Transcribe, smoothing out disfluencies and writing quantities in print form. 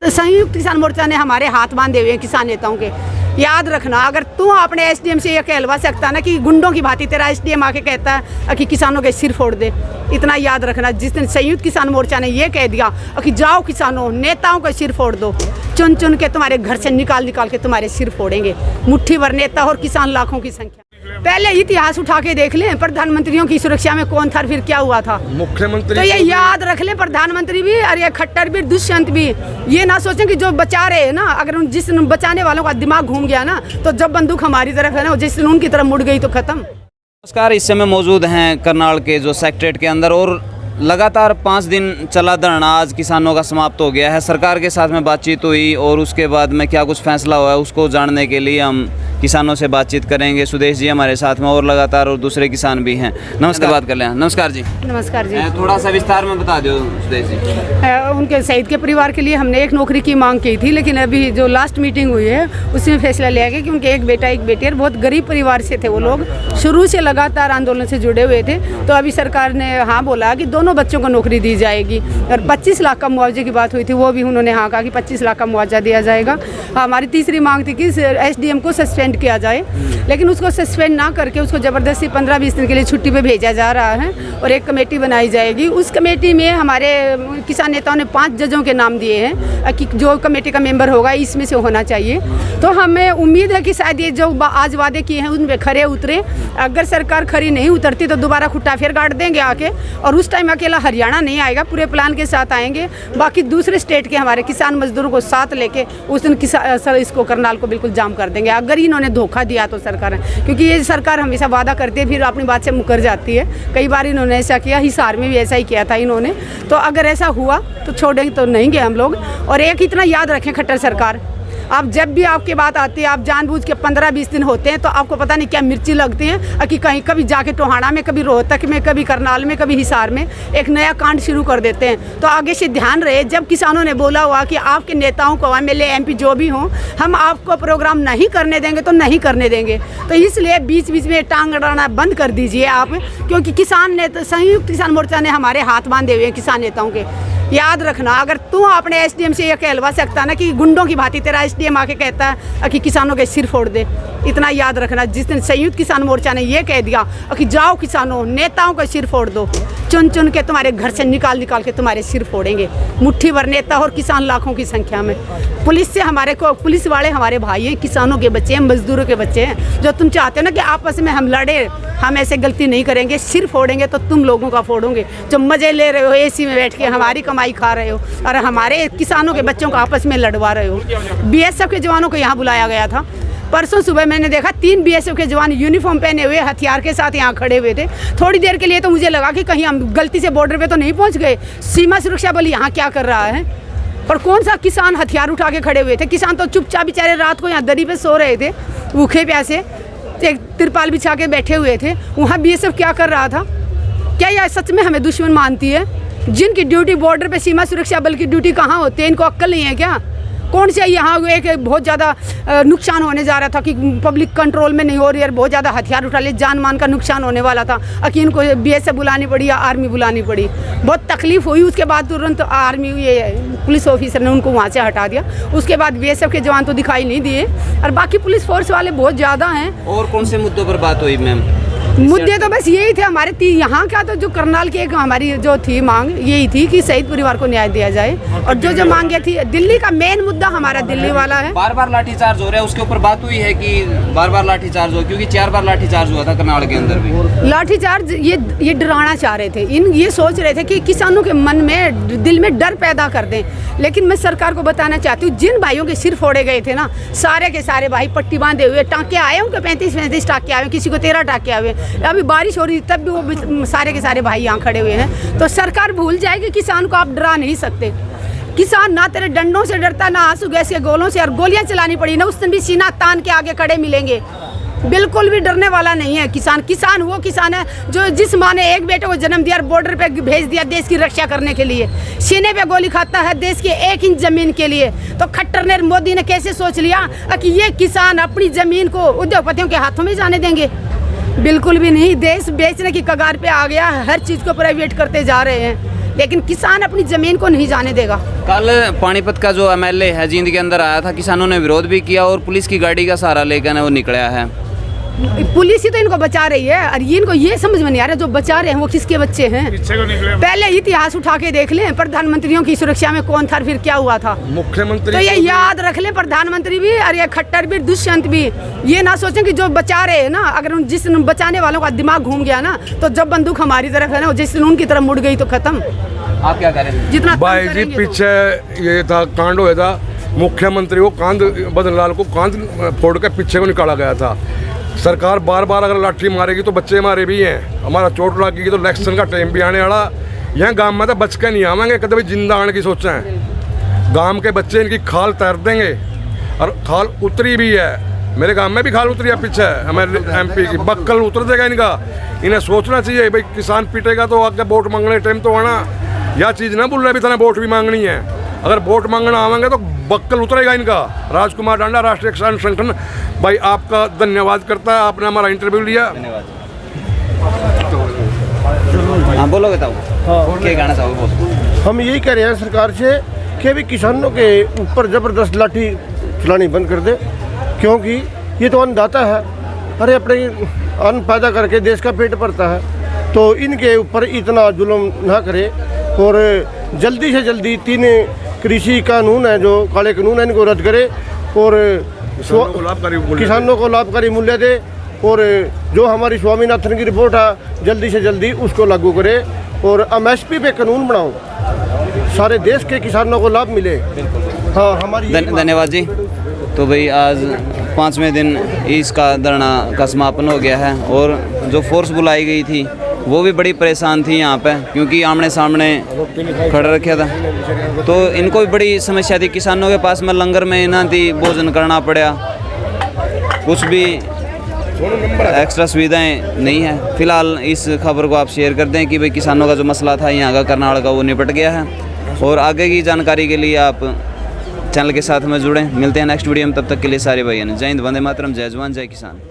संयुक्त किसान मोर्चा ने हमारे हाथ बांधे हुए हैं किसान नेताओं के। याद रखना, अगर तू अपने एसडीएम से ये कहलवा सकता ना कि गुंडों की भांति तेरा एसडीएम आके कहता है कि किसानों के सिर फोड़ दे, इतना याद रखना। जिस दिन संयुक्त किसान मोर्चा ने ये कह दिया कि जाओ किसानों, नेताओं का सिर फोड़ दो, चुन चुन के तुम्हारे घर से निकाल के तुम्हारे सिर फोड़ेंगे। मुट्ठी भर नेता और किसान लाखों की संख्या। पहले इतिहास उठा के देख लें, प्रधानमंत्रियों की सुरक्षा में कौन था, फिर क्या हुआ था। मुख्यमंत्री तो ये याद रख लें, प्रधानमंत्री भी और ये खट्टर भी, दुष्यंत भी, ये ना सोचें कि जो बचा रहे हैं ना, अगर जिस दिन बचाने वालों का दिमाग घूम गया ना, तो जब बंदूक हमारी तरफ है ना, जिस दिन उनकी तरफ मुड़ गई तो खत्म। नमस्कार, इस समय मौजूद हैं करनाल के जो सेक्रेटेरिएट के अंदर, और लगातार 5 दिन चला धरना आज किसानों का समाप्त हो गया है। सरकार के साथ में बातचीत हुई और उसके बाद में क्या कुछ फैसला हुआ है उसको जानने के लिए हम किसानों से बातचीत करेंगे। सुदेश जी हमारे साथ में और लगातार और दूसरे किसान भी हैं। नमस्कार, बात कर लें। नमस्कार जी। नमस्कार जी। थोड़ा सा विस्तार में बता दो सुदेश जी। उनके शहीद के परिवार के लिए हमने एक नौकरी की मांग की थी, लेकिन अभी जो लास्ट मीटिंग हुई है उसमें फैसला लिया गया कि उनके एक बेटा एक बेटी, और बहुत गरीब परिवार से थे वो लोग, शुरू से लगातार आंदोलन से जुड़े हुए थे। तो अभी सरकार ने हाँ बोला कि दोनों बच्चों को नौकरी दी जाएगी, और 25 लाख का मुआवजे की बात हुई थी, वो भी उन्होंने हाँ कहा कि 25 लाख का मुआवजा दिया जाएगा। हमारी तीसरी मांग थी कि एसडीएम को सस्पेंड किया जाए, लेकिन उसको सस्पेंड ना करके उसको ज़बरदस्ती 15-20 दिन के लिए छुट्टी पे भेजा जा रहा है, और एक कमेटी बनाई जाएगी। उस कमेटी में हमारे किसान नेताओं ने 5 जजों के नाम दिए हैं कि जो कमेटी का मेंबर होगा इसमें से होना चाहिए। तो हमें उम्मीद है कि शायद ये जो आज वादे किए हैं उनमें खरे उतरे। अगर सरकार खरी नहीं उतरती तो दोबारा खुट्टा फिर गाड़ देंगे आके, और उस टाइम अकेला हरियाणा नहीं आएगा, पूरे प्लान के साथ आएंगे। बाकी दूसरे स्टेट के हमारे किसान मजदूरों को साथ लेके उस दिन इसको करनाल को बिल्कुल जाम कर देंगे, अगर इन्होंने धोखा दिया तो सरकार है। क्योंकि ये सरकार हमेशा वादा करती है फिर अपनी बात से मुकर जाती है। कई बार इन्होंने ऐसा किया, हिसार में भी ऐसा ही किया था इन्होंने। तो अगर ऐसा हुआ तो छोड़ेंगे तो नहीं गए हम लोग। और एक इतना याद रखें, खट्टर सरकार, आप जब भी आपकी बात आती है, आप जानबूझ के 15-20 दिन होते हैं तो आपको पता नहीं क्या मिर्ची लगती है कि कहीं कभी जाके टोहाना में, कभी रोहतक में, कभी करनाल में, कभी हिसार में एक नया कांड शुरू कर देते हैं। तो आगे से ध्यान रहे, जब किसानों ने बोला हुआ कि आपके नेताओं को, एमएलए एमपी जो भी हों, हम आपको प्रोग्राम नहीं करने देंगे तो नहीं करने देंगे। तो इसलिए बीच बीच में टांग अड़ाना बंद कर दीजिए आप, क्योंकि किसान नेता, संयुक्त किसान मोर्चा ने हमारे हाथ बांधे हुए हैं किसान नेताओं के। याद रखना, अगर तू अपने एसडीएम से ये कहलवा सकता ना कि गुंडों की भांति तेरा एसडीएम आके कहता है कि किसानों के सिर फोड़ दे, इतना याद रखना। जिस दिन संयुक्त किसान मोर्चा ने ये कह दिया कि जाओ किसानों, नेताओं का सिर फोड़ दो, चुन चुन के तुम्हारे घर से निकाल के तुम्हारे सिर फोड़ेंगे। मुट्ठी भर नेता और किसान लाखों की संख्या में। पुलिस से हमारे को, पुलिस वाले हमारे भाई हैं, किसानों के बच्चे हैं, मजदूरों के बच्चे हैं। जो तुम चाहते हो ना कि आपस में हम लड़े, हम ऐसे गलती नहीं करेंगे, सिर फोड़ेंगे तो तुम लोगों का फोड़ोगे। जो मजे ले रहे हो एसी में बैठ के, हमारी कमाई खा रहे हो और हमारे किसानों के बच्चों को आपस में लड़वा रहे हो। बीएसएफ के जवानों को यहाँ बुलाया गया था। परसों सुबह मैंने देखा 3 बीएसएफ के जवान यूनिफॉर्म पहने हुए हथियार के साथ यहाँ खड़े हुए थे। थोड़ी देर के लिए तो मुझे लगा कि कहीं हम गलती से बॉर्डर पे तो नहीं पहुँच गए, सीमा सुरक्षा बल यहाँ क्या कर रहा है। पर कौन सा किसान हथियार उठा के खड़े हुए थे? किसान तो चुपचाप बेचारे रात को यहाँ दरी पे सो रहे थे, भूखे प्यासे, एक तिरपाल बिछा के बैठे हुए थे। वहाँ बीएसएफ क्या कर रहा था? क्या यह सच में हमें दुश्मन मानती है? जिनकी ड्यूटी बॉर्डर पे, सीमा सुरक्षा बल की ड्यूटी कहाँ होती है? इनको अक्ल नहीं है क्या? कौन से यहाँ एक बहुत ज़्यादा नुकसान होने जा रहा था कि पब्लिक कंट्रोल में नहीं हो रही है, बहुत ज़्यादा हथियार उठा ले, जान मान का नुकसान होने वाला था, कि इनको बीएसएफ बुलानी पड़ी या आर्मी बुलानी पड़ी। बहुत तकलीफ हुई। उसके बाद तुरंत आर्मी, ये पुलिस ऑफिसर ने उनको वहाँ से हटा दिया। उसके बाद बीएसएफ के जवान तो दिखाई नहीं दिए, और बाकी पुलिस फोर्स वाले बहुत ज़्यादा हैं। और कौन से मुद्दों पर बात हुई मैम? मुद्दे तो बस यही थे हमारे। यहाँ का तो जो करनाल की एक हमारी जो थी मांग यही थी कि शहीद परिवार को न्याय दिया जाए, और जो मांगे थी, दिल्ली का मेन मुद्दा हमारा दिल्ली वाला है। बार बार लाठीचार्ज हो रहा है, उसके ऊपर बात हुई है कि बार बार लाठीचार्ज हो, क्योंकि 4 बार लाठीचार्ज हुआ था करनाल के अंदर भी। लाठीचार्ज ये डराना चाह रहे थे, ये सोच रहे थे कि किसानों के मन में, दिल में डर पैदा कर दें। लेकिन मैं सरकार को बताना चाहती हूँ, जिन भाइयों के सिर फोड़े गए थे ना, सारे के सारे भाई पट्टी बांधे हुए, टाँके आए उनके 35-35 टाँके आए, किसी को 13 टाँके आए। अभी बारिश हो रही तब भी वो सारे के सारे भाई यहाँ खड़े हुए हैं। तो सरकार भूल जाएगी, किसान को आप डरा नहीं सकते। किसान ना तेरे डंडों से डरता, ना आंसू गैस के गोलों से, और गोलियां चलानी पड़ी ना उस दिन भी सीना तान के आगे खड़े मिलेंगे। बिल्कुल भी डरने वाला नहीं है किसान। किसान वो किसान है जो, जिस माँ ने एक बेटे को जन्म दिया और बॉर्डर पे भेज दिया देश की रक्षा करने के लिए, सीने पे गोली खाता है देश के 1 इंच जमीन के लिए। तो खट्टर ने, मोदी ने कैसे सोच लिया कि ये किसान अपनी जमीन को उद्योगपतियों के हाथों में जाने देंगे? बिल्कुल भी नहीं। देश बेचने की कगार पे आ गया, हर चीज़ को प्राइवेट करते जा रहे हैं। लेकिन किसान अपनी ज़मीन को नहीं जाने देगा। कल पानीपत का जो एमएलए है जींद के अंदर आया था, किसानों ने विरोध भी किया और पुलिस की गाड़ी का सहारा लेकर वो निकला है। पुलिस ही तो इनको बचा रही है और ये इनको ये समझ में नहीं आ रहा जो बचा रहे हैं वो किसके बच्चे हैं। पहले इतिहास उठा के देख लें, प्रधानमंत्रियों की सुरक्षा में कौन था, फिर क्या हुआ था। मुख्यमंत्री तो ये याद रख लें, प्रधानमंत्री भी और ये खट्टर भी, दुष्यंत भी, ये ना सोचें कि जो बचा रहे हैं ना, अगर जिस बचाने वालों का दिमाग घूम गया ना, तो जब बंदूक हमारी तरफ है ना, जिस दिन उनकी तरफ मुड़ गई तो खत्म। आप क्या करें जितना भाई जी पीछे ये था कांड हुआ था, मुख्यमंत्री को कांध बदनलाल को कांध फोड़ के पीछे को निकाला गया था। सरकार बार बार अगर लाठी मारेगी तो बच्चे हमारे भी हैं, हमारा चोट लगेगी तो इलेक्शन का टाइम भी आने वाला। यहाँ गांव में तो बच के नहीं आवेंगे, कभी जिंदा आने की सोचा है। गांव के बच्चे इनकी खाल तैर देंगे और खाल उतरी भी है, मेरे गांव में भी खाल उतरी है पीछे हमारे MP की, बक्कल उतर देगा इनका। इन्हें सोचना चाहिए भाई किसान पीटेगा तो आगे वोट मांगने टाइम तो आना, यह चीज़ ना बोल रहे भी थाने वोट भी मांगनी है। अगर वोट मांगना आवेंगे तो बक्कल उतरेगा इनका। राजकुमार डांडा, राष्ट्रीय किसान संगठन, भाई आपका धन्यवाद करता है, आपने हमारा इंटरव्यू लिया। हाँ बोलोगे तब। हाँ, क्या कहना चाहोगे बोलो। हम यही कह रहे हैं सरकार से कि भी किसानों के ऊपर ज़बरदस्त लाठी चलानी बंद कर दे, क्योंकि ये तो अन्नदाता है। अरे अपने अन्न पैदा करके देश का पेट भरता है, तो इनके ऊपर इतना जुल्म ना करे और जल्दी से जल्दी 3 कृषि कानून है जो काले कानून है इनको रद्द करे और किसानों को लाभकारी मूल्य दे और जो हमारी स्वामीनाथन की रिपोर्ट है जल्दी से जल्दी उसको लागू करे और MSP पे कानून बनाओ, सारे देश के किसानों को लाभ मिले। हाँ हमारी धन्यवाद जी। तो भाई आज 5वें दिन इसका धरना का समापन हो गया है और जो फोर्स बुलाई गई थी वो भी बड़ी परेशान थी यहाँ पे, क्योंकि आमने सामने खड़ा रखा था। तो इनको भी बड़ी समस्या थी, किसानों के पास में लंगर में ना थी, भोजन करना पड़ा, कुछ भी एक्स्ट्रा सुविधाएं नहीं है। फिलहाल इस खबर को आप शेयर कर दें कि भाई किसानों का जो मसला था यहाँ का करनाल का वो निपट गया है। और आगे की जानकारी के लिए आप चैनल के साथ में जुड़ें। मिलते हैं नेक्स्ट वीडियो में, तब तक के लिए सारे भाइयों ने जय हिंद, वंदे मातरम, जय जवान जय किसान।